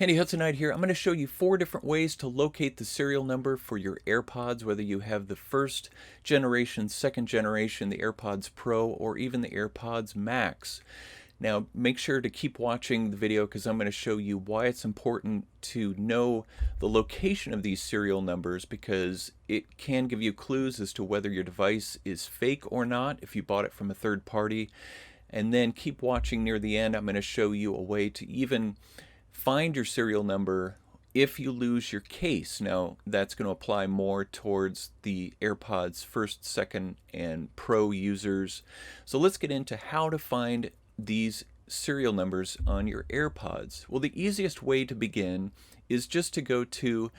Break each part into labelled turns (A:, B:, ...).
A: Handy Hudsonite here. I'm going to show you 4 different ways to locate the serial number for your AirPods, whether you have the first generation, second generation, the AirPods Pro, or even the AirPods Max. Now, make sure to keep watching the video because I'm going to show you why it's important to know the location of these serial numbers, because it can give you clues as to whether your device is fake or not if you bought it from a third party. And then keep watching near the end. I'm going to show you a way to even find your serial number if you lose your case. Now, that's going to apply more towards the AirPods first, second, and Pro users. So let's get into how to find these serial numbers on your AirPods. Well, the easiest way to begin is just to go to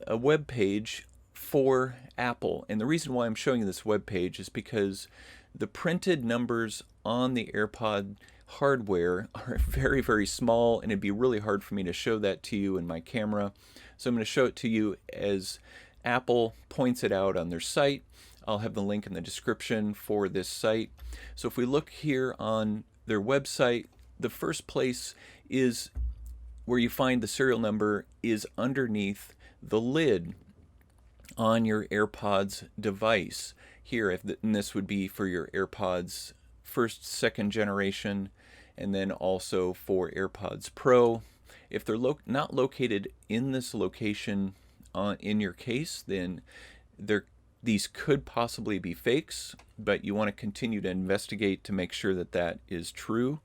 A: a web page for Apple. And the reason why I'm showing you this web page is because the printed numbers on the AirPod hardware are very, very small, and it'd be really hard for me to show that to you in my camera. So I'm going to show it to you as Apple points it out on their site. I'll have the link in the description for this site. So if we look here on their website, the first place is where you find the serial number is underneath the lid on your AirPods device. Here, and this would be for your AirPods first, second generation, and then also for AirPods Pro. If they're not located in this location in your case, then these could possibly be fakes, but you want to continue to investigate to make sure that that is true.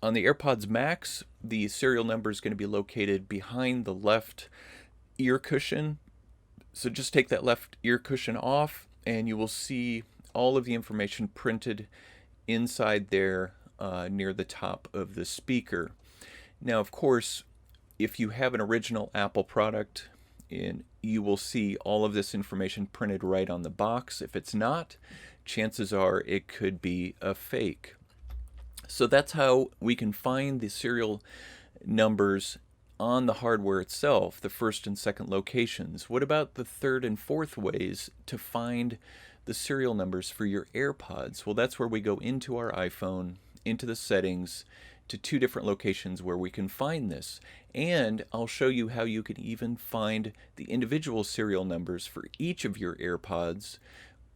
A: On the AirPods Max, the serial number is going to be located behind the left ear cushion. So just take that left ear cushion off, and you will see all of the information printed inside there near the top of the speaker. Now, of course, if you have an original Apple product, you will see all of this information printed right on the box. If it's not, chances are it could be a fake. So that's how we can find the serial numbers on the hardware itself, the first and second locations. What about the third and fourth ways to find the serial numbers for your AirPods? Well, that's where we go into our iPhone, into the settings, to 2 different locations where we can find this. And I'll show you how you can even find the individual serial numbers for each of your AirPods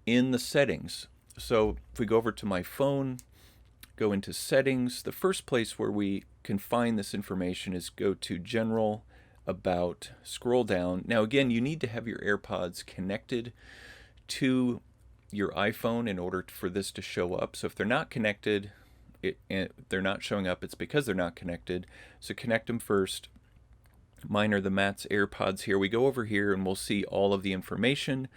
A: in the settings. So if we go over to my phone, go into settings, the first place where we can find this information is go to General, About, scroll down. Now again, you need to have your AirPods connected to your iPhone in order for this to show up. So if they're not connected, they're not showing up, it's because they're not connected. So connect them first. Mine are the Matt's AirPods here. We go over here and we'll see all of the information,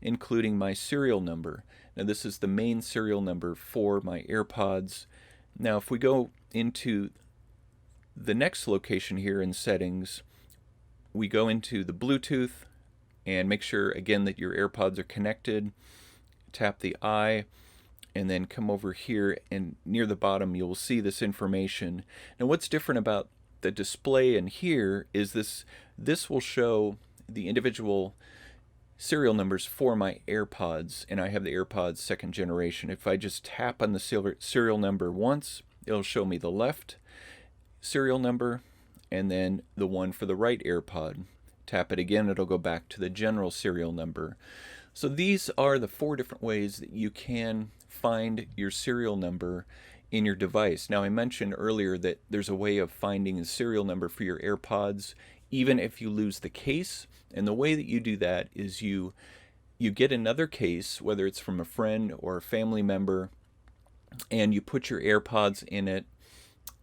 A: including my serial number. Now this is the main serial number for my AirPods. Now if we go into the next location here in settings, we go into the Bluetooth and make sure again that your AirPods are connected. Tap the eye and then come over here, and near the bottom you'll see this information. Now what's different about the display in here is this will show the individual serial numbers for my AirPods, and I have the AirPods second generation. If I just tap on the serial number once, it'll show me the left serial number and then the one for the right AirPod. Tap it again, it'll go back to the general serial number. So these are the 4 different ways that you can find your serial number in your device. Now I mentioned earlier that there's a way of finding the serial number for your AirPods even if you lose the case, and the way that you do that is you get another case, whether it's from a friend or a family member, and you put your AirPods in it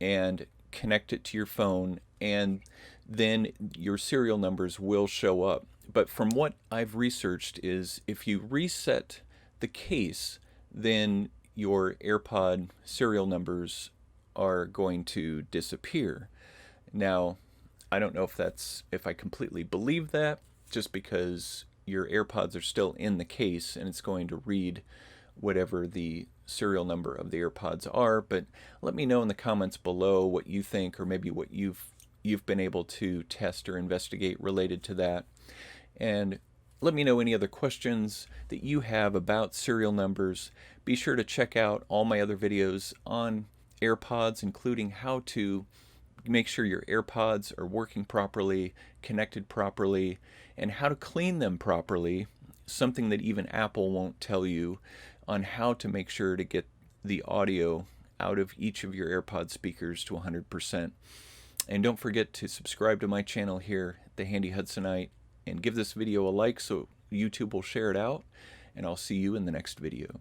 A: and connect it to your phone, and then your serial numbers will show up. But from what I've researched is if you reset the case, then your AirPod serial numbers are going to disappear. Now, I don't know if I completely believe that, just because your AirPods are still in the case and it's going to read whatever the serial number of the AirPods are. But let me know in the comments below what you think, or maybe what you've been able to test or investigate related to that. And let me know any other questions that you have about serial numbers. Be sure to check out all my other videos on AirPods, including how to make sure your AirPods are working properly, connected properly, and how to clean them properly, something that even Apple won't tell you, on how to make sure to get the audio out of each of your AirPod speakers to 100%. And don't forget to subscribe to my channel here, the Handy Hudsonite, and give this video a like so YouTube will share it out, and I'll see you in the next video.